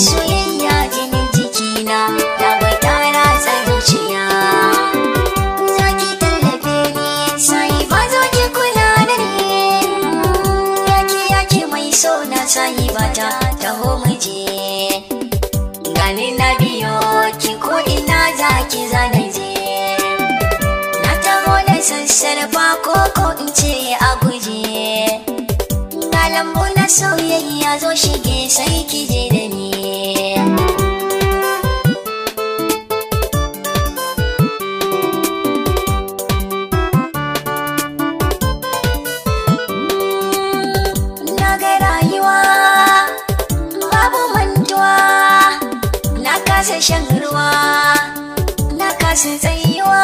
Soyayya jinin jikina ta bai tara zuciya. Zaki tallafe ni sai ba zo ki kula da ni. Yaki mai so na sai ba ta taho muje. Gani na biyo ki ko ina zaki zana je. Na taho da sassarfa ko in ce a guje. Ga lambu na soyayya zo shige sai ki je da ni. Na ga rayuwa babu mantuwa, na kasa shan ruwa, na kasa tsayuwa,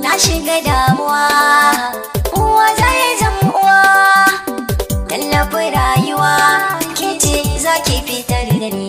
na shiga damuwa. Uwa zai zama uwa, tallafi rayuwa ke ce za ki fitar da ni.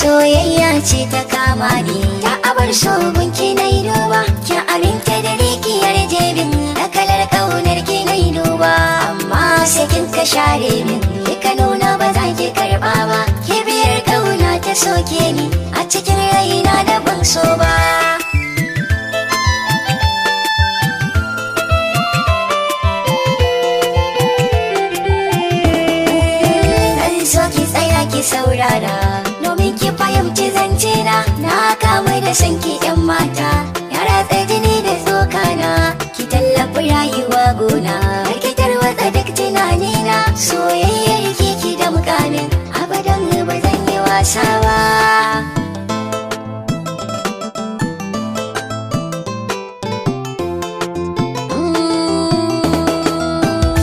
soyayya ce ta kama ni, ya abar so gunki na yi duba, ki aminta da rikiyar jebin na kalar kaunar ki na yi duba, amma sai kin ka share min, ka nuna ba za ki karba ba, ki biyar kauna ta soke ni a cikin raina da ban so ba. Saurara domin ki fahimci zance na kamu da sanki yan mata, ya ratsa jini da tsokana, ki tallafi rayuwa gona, ki tarwatsa duk tunanina, soyayyar ki da mukamin abadan ba zan yi wasa ba.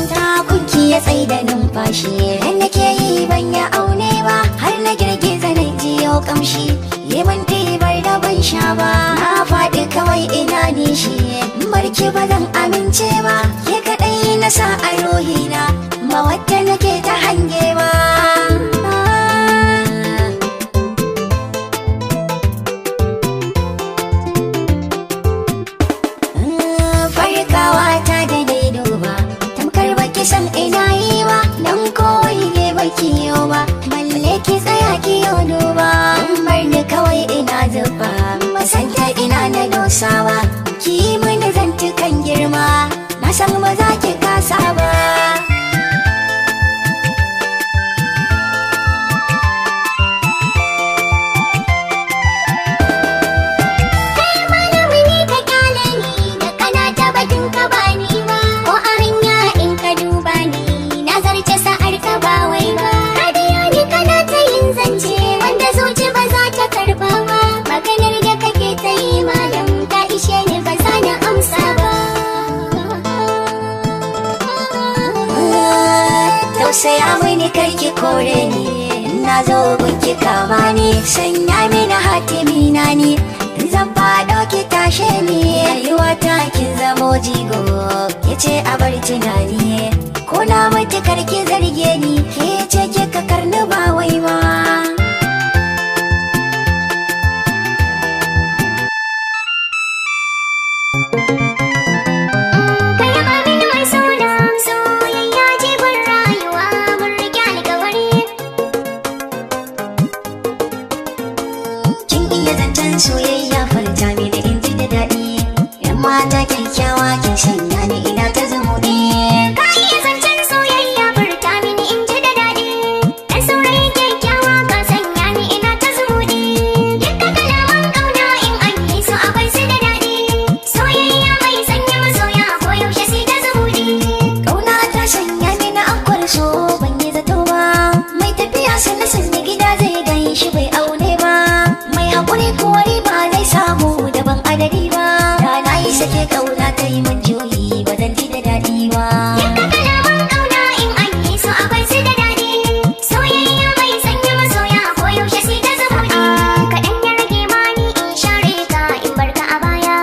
Takunki ya tsaye da numfashi, yadda ke yi ban ya aune ba, har na girgiza na jiyo kamshi, neman tebar da ban sha ba, na faɗi kawai ina nishi, barki ba zan amince ba, ke kaɗai na sa a ruhina, ma wadda nake ta hange ba. Farkawa ta da daido ba, tamkar baki san ina yi ba, don kowai ne baki yau ba, balle ki tsaya ki yau duba, bar ni kawai ina zuba, masanta ina na dosawa, ki yi mini zantukan girma, na san ba za ki kasa ba. Tausaya mini karki kore ni, na zo gunki kama ni, sanya mini hatimi na ni, zan faɗo ki tashe ni, rayuwa ta kin zamo jigo, ke ce a bar tunani, ko na mutu karki zarge ni, ke ce kika karni ba wai ba. Soyayya farta mini in ji da daɗi, yan mata kyakkyawa kin sanya ni ina ta zumuɗi. Ka iya zancen soyayya farta mini in ji da daɗi, ɗan saurayi kyakkyawa ka sanya ni ina ta zumuɗi. Dukka kalaman ƙauna in an yi su akwai su da daɗi, soyayya mai sanya masoya ko yaushe sai ta zumuɗi. Ƙauna ta sanya ni na akwar so ban yi zato ba, mai tafiya sanna sanna gida zai gan shi bai aune ba, mai haƙuri kuwa ba zai samu daban adadi ba, da na yi sake kauna ta yi min juyi ba zan ji da daɗi ba. Dukka kalaman ƙauna in an yi su akwai su da daɗi, soyayya mai sanya masoya ko yaushe sai ta zumuɗi. Kaɗan ya rage mani in share ka in barka a baya,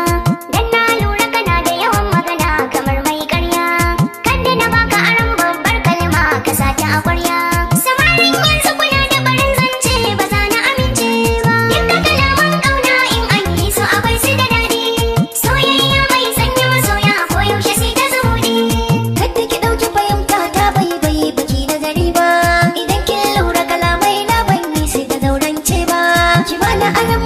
dan na lura kana da yawan magana kamar mai ƙarya, kadda na baka aron babbar kalma ka sata a ƙwarya. Samarin yanzu kuna da barin zance ba za na amince ba. Dukka kalaman ƙauna in an yi su akwai su da daɗi, soyayya mai sanya masoya ko yaushe sai ta zumuɗi. Kadda ki ɗauki fahimta ta bai baki nazari ba, idan kin lura kalamai na ban yi sai da zaurance ba, ki bani aron